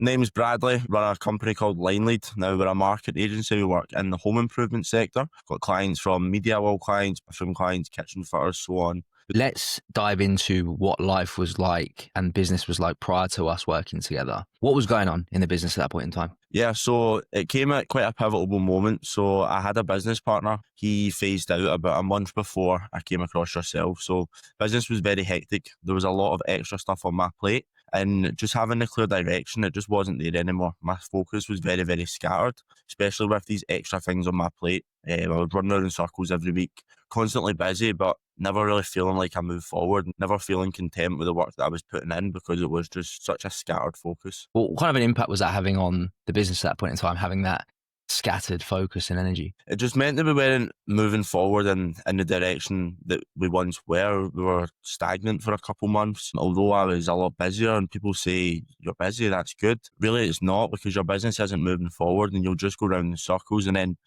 Name's Bradley. Run a company called LineLead. Now we're a market agency. We work in the home improvement sector. Got clients from media wall clients, bathroom clients, kitchen fitters, so on. Let's dive into what life was like and business was like prior to us working together. What was going on in the business at that point in time? Yeah, so it came at quite a pivotal moment. So I had a business partner. He phased out about a month before I came across yourself. So business was very hectic. There was a lot of extra stuff on my plate. And just having a clear direction, it just wasn't there anymore. My focus was very, very scattered, especially with these extra things on my plate. I was running around in circles every week, constantly busy, but never really feeling like I moved forward, never feeling content with the work that I was putting in because it was just such a scattered focus. Well, what kind of an impact was that having on the business at that point in time, having that scattered focus and energy? It just meant that we weren't moving forward in the direction that we once were. We were stagnant for a couple months. Although I was a lot busier and people say, you're busy, that's good. Really, it's not, because your business isn't moving forward and you'll just go round in circles, and then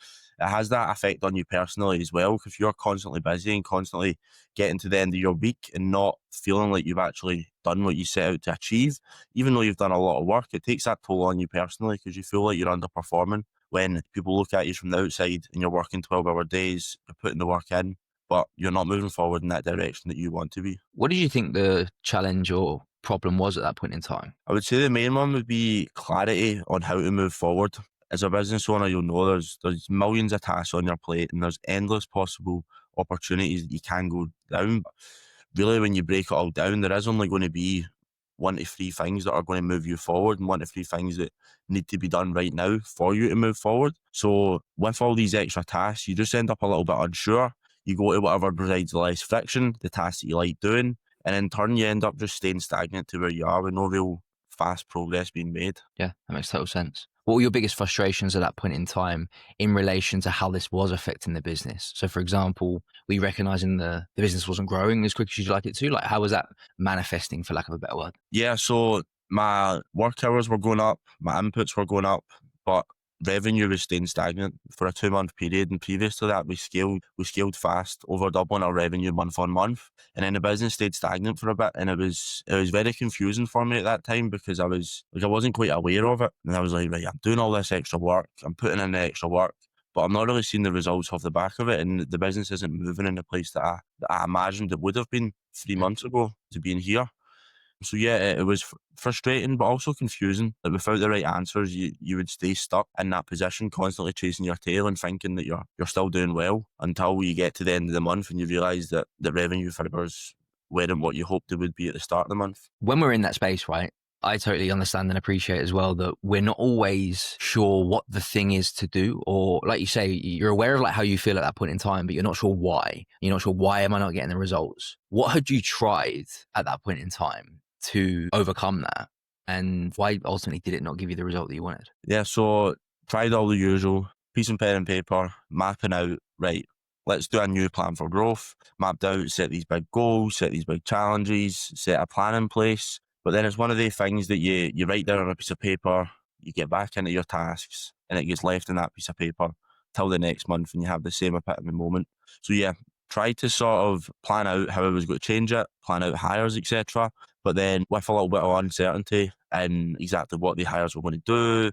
it has that effect on you personally as well. If you're constantly busy and constantly getting to the end of your week and not feeling like you've actually done what you set out to achieve, even though you've done a lot of work, it takes that toll on you personally because you feel like you're underperforming. When people look at you from the outside and you're working 12-hour days, you're putting the work in, but you're not moving forward in that direction that you want to be. What did you think the challenge or problem was at that point in time? I would say the main one would be clarity on how to move forward. As a business owner, you'll know there's millions of tasks on your plate and there's endless possible opportunities that you can go down. But really, when you break it all down, there is only going to be 1 to 3 things that are going to move you forward and 1 to 3 things that need to be done right now for you to move forward. So with all these extra tasks, you just end up a little bit unsure. You go to whatever provides the less friction, the tasks that you like doing, and in turn you end up just staying stagnant to where you are with no real fast progress being made. Yeah, that makes total sense. What were your biggest frustrations at that point in time in relation to how this was affecting the business? So, for example, we recognizing the business wasn't growing as quick as you'd like it to. Like, how was that manifesting, for lack of a better word? Yeah, so my work hours were going up, my inputs were going up, but revenue was staying stagnant for a 2-month period. And previous to that, we scaled fast, over doubling our revenue month on month. And then the business stayed stagnant for a bit, and it was very confusing for me at that time because I wasn't quite aware of it. And I was like, right, I'm doing all this extra work, I'm putting in the extra work, but I'm not really seeing the results off the back of it, and the business isn't moving in the place that I imagined it would have been 3 months ago to being here. So yeah, it was frustrating, but also confusing. That without the right answers, you would stay stuck in that position, constantly chasing your tail and thinking that you're still doing well, until you get to the end of the month and you realise that the revenue figures weren't what you hoped they would be at the start of the month. When we're in that space, right, I totally understand and appreciate as well that we're not always sure what the thing is to do, or like you say, you're aware of like how you feel at that point in time, but you're not sure why. You're not sure, why am I not getting the results? What had you tried at that point in time to overcome that? And why ultimately did it not give you the result that you wanted? Yeah, so tried all the usual, piece of pen and paper, mapping out, right, let's do a new plan for growth, mapped out, set these big goals, set these big challenges, set a plan in place. But then it's one of the things that you write down on a piece of paper, you get back into your tasks, and it gets left in that piece of paper till the next month, and you have the same epitome moment. So yeah, try to sort of plan out how I was going to change it, plan out hires, etc. But then with a little bit of uncertainty in exactly what the hires were going to do,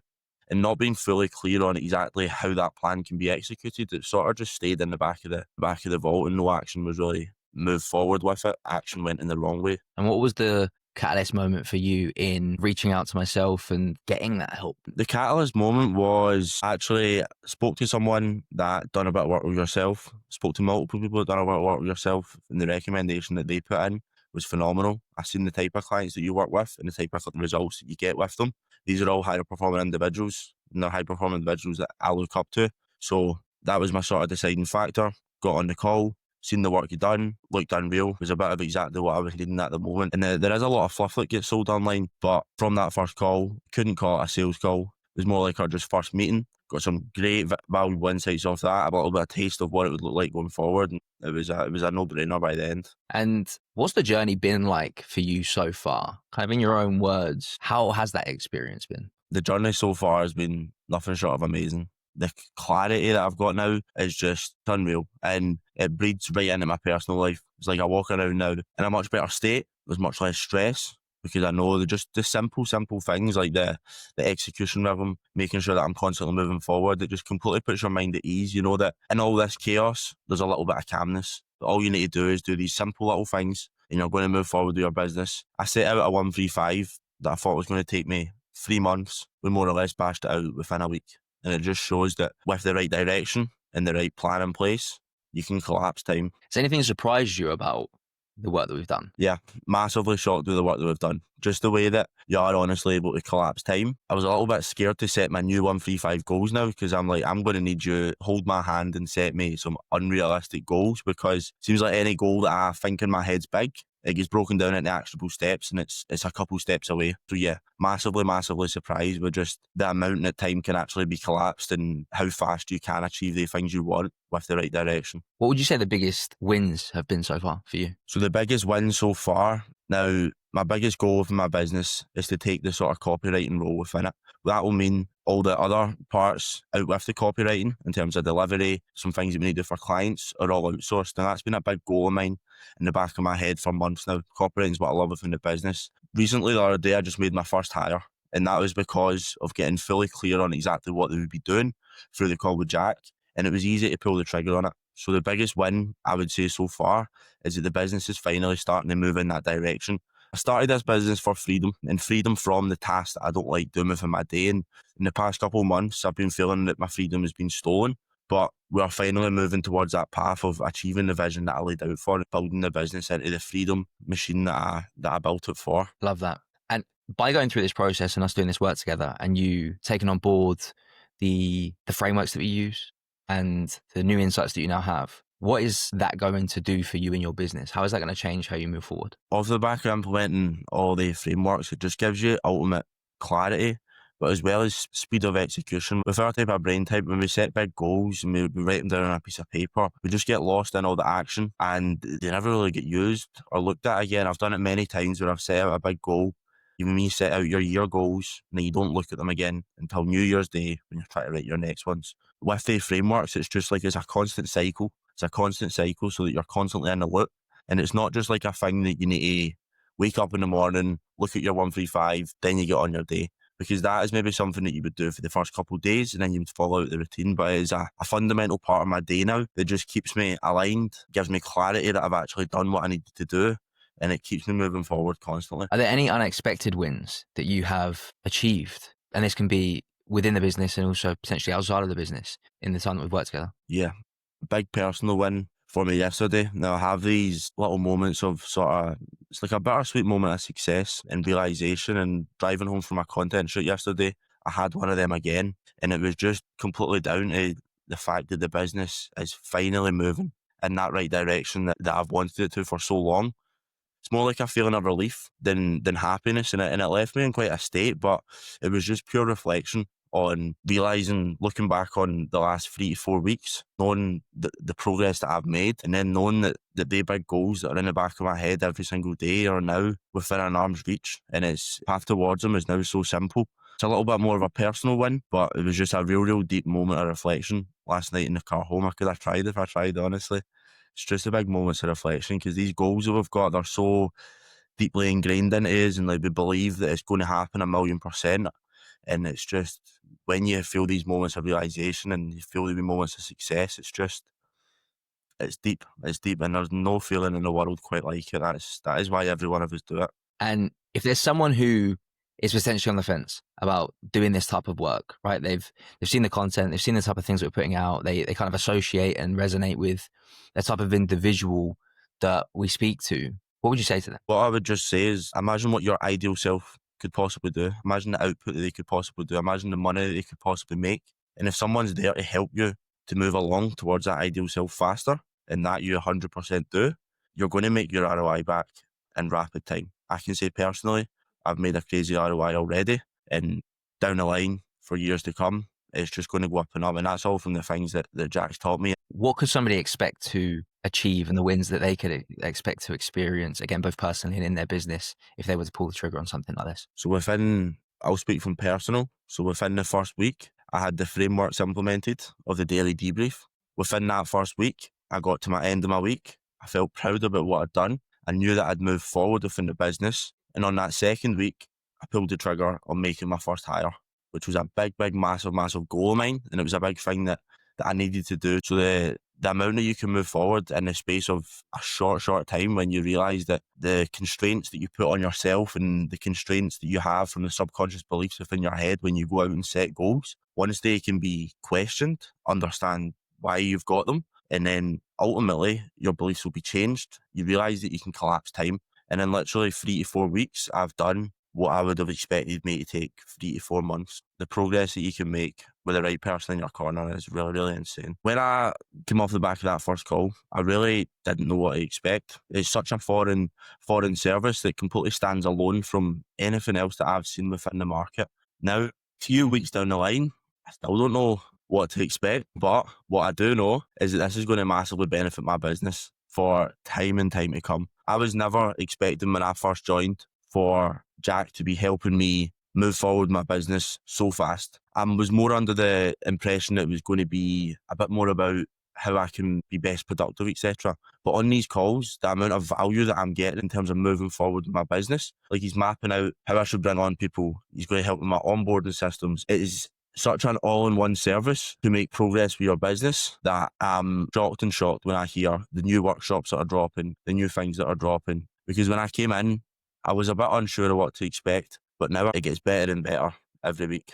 and not being fully clear on exactly how that plan can be executed, it sort of just stayed in the back of the vault, and no action was really moved forward with it. Action went in the wrong way. And what was the catalyst moment for you in reaching out to myself and getting that help? The catalyst moment was actually spoke to someone that done a bit of work with yourself, spoke to multiple people that done a bit of work with yourself, and the recommendation that they put in was phenomenal. I seen the type of clients that you work with and the type of results that you get with them. These are all high performing individuals, and they're high performing individuals that I look up to. So that was my sort of deciding factor. Got on the call, seen the work you done, looked unreal. It was a bit of exactly what I was needing at the moment. And there is a lot of fluff that gets sold online, but from that first call, couldn't call it a sales call. It was more like our just first meeting. Got some great valuable insights off that, a little bit of taste of what it would look like going forward. And it was a no-brainer by the end. And what's the journey been like for you so far? Kind of in your own words, how has that experience been? The journey so far has been nothing short of amazing. The clarity that I've got now is just unreal, and it breeds right into my personal life. It's like I walk around now in a much better state. There's much less stress. because I know they're just the simple things like the execution rhythm, making sure that I'm constantly moving forward. It just completely puts your mind at ease. You know that in all this chaos, there's a little bit of calmness. All you need to do is do these simple little things and you're going to move forward with your business. I set out a 135 that I thought was going to take me 3 months. We more or less bashed it out within a week. And it just shows that with the right direction and the right plan in place, you can collapse time. Has anything surprised you about the work that we've done? Yeah, massively shocked with the work that we've done. Just the way that you are honestly able to collapse time. I was a little bit scared to set my new 135 goals now, because I'm like, I'm going to need you to hold my hand and set me some unrealistic goals, because it seems like any goal that I think in my head's big, it gets broken down into actionable steps, and it's a couple steps away. So yeah, massively surprised with just the amount that time can actually be collapsed and how fast you can achieve the things you want with the right direction. What would you say the biggest wins have been so far for you? So the biggest win so far, now my biggest goal within my business is to take the sort of copywriting role within it. That will mean all the other parts out with the copywriting in terms of delivery, some things that we need to do for clients are all outsourced. And that's been a big goal of mine in the back of my head for months now. Copywriting is what I love within the business. Recently, the other day, I just made my first hire. And that was because of getting fully clear on exactly what they would be doing through the call with Jack. And it was easy to pull the trigger on it. So the biggest win, I would say so far, is that the business is finally starting to move in that direction. I started this business for freedom, and freedom from the tasks that I don't like doing within my day. And in the past couple of months, I've been feeling that my freedom has been stolen. But we are finally moving towards that path of achieving the vision that I laid out for, building the business into the freedom machine that I built it for. Love that. And by going through this process and us doing this work together, and you taking on board the frameworks that we use and the new insights that you now have, what is that going to do for you in your business? How is that going to change how you move forward? Off the back of implementing all the frameworks, it just gives you ultimate clarity, but as well as speed of execution. With our type of brain type, when we set big goals and we write them down on a piece of paper, we just get lost in all the action and they never really get used or looked at again. I've done it many times where I've set out a big goal. Even when you set out your year goals and then you don't look at them again until New Year's Day when you're trying to write your next ones. With the frameworks, it's just like it's a constant cycle. It's a constant cycle so that you're constantly in the loop. And it's not just like a thing that you need to wake up in the morning, look at your 135, then you get on your day. Because that is maybe something that you would do for the first couple of days and then you would follow out the routine. But it is a fundamental part of my day now that just keeps me aligned, gives me clarity that I've actually done what I needed to do. And it keeps me moving forward constantly. Are there any unexpected wins that you have achieved? And this can be within the business and also potentially outside of the business in the time that we've worked together? Yeah, big personal win for me yesterday. Now I have these little moments of it's like a bittersweet moment of success and realisation, and driving home from my content shoot yesterday, I had one of them again. And it was just completely down to the fact that the business is finally moving in that right direction that I've wanted it to for so long. It's more like a feeling of relief than happiness, and it left me in quite a state, but it was just pure reflection on realising, looking back on the last 3 to 4 weeks, knowing the progress that I've made, and then knowing that the big goals that are in the back of my head every single day are now within an arm's reach, and its path towards them is now so simple. It's a little bit more of a personal win, but it was just a real deep moment of reflection last night in the car home. I could have tried if I tried, honestly. It's just a big moments of reflection because these goals that we've got, they're so deeply ingrained into us, and like we believe that it's going to happen 1,000,000%. And it's just when you feel these moments of realisation and you feel these moments of success, it's deep. It's deep, and there's no feeling in the world quite like it. That is why every one of us do it. And if there's someone who is potentially on the fence about doing this type of work, right? They've seen the content, they've seen the type of things that we're putting out, they kind of associate and resonate with the type of individual that we speak to. What would you say to them? What I would just say is imagine what your ideal self could possibly do. Imagine the output that they could possibly do. Imagine the money that they could possibly make. And if someone's there to help you to move along towards that ideal self faster, and that you 100% do, you're going to make your ROI back in rapid time. I can say personally, I've made a crazy ROI already, and down the line for years to come, it's just going to go up and up. And that's all from the things that Jack's taught me. What could somebody expect to achieve and the wins that they could expect to experience, again, both personally and in their business, if they were to pull the trigger on something like this? So I'll speak from personal. So within the first week, I had the frameworks implemented of the daily debrief. Within that first week, I got to my end of my week. I felt proud about what I'd done. I knew that I'd moved forward within the business, And on that second week, I pulled the trigger on making my first hire, which was a big, massive goal of mine. And it was a big thing that I needed to do. So the amount that you can move forward in the space of a short time, when you realise that the constraints that you put on yourself and the constraints that you have from the subconscious beliefs within your head when you go out and set goals, once they can be questioned, understand why you've got them, and then ultimately your beliefs will be changed. You realise that you can collapse time. And in literally 3 to 4 weeks, I've done what I would have expected me to take 3 to 4 months. The progress that you can make with the right person in your corner is really, really insane. When I came off the back of that first call, I really didn't know what to expect. It's such a foreign service that completely stands alone from anything else that I've seen within the market. Now, a few weeks down the line, I still don't know what to expect, but what I do know is that this is going to massively benefit my business for time and time to come. I was never expecting when I first joined for Jack to be helping me move forward my business so fast. I was more under the impression that it was going to be a bit more about how I can be best productive, etc. But on these calls, the amount of value that I'm getting in terms of moving forward with my business, like he's mapping out how I should bring on people, he's going to help with my onboarding systems. It is such an all-in-one service to make progress with your business that I'm shocked and shocked when I hear the new workshops that are dropping, the new things that are dropping. Because when I came in, I was a bit unsure of what to expect, but now it gets better and better every week.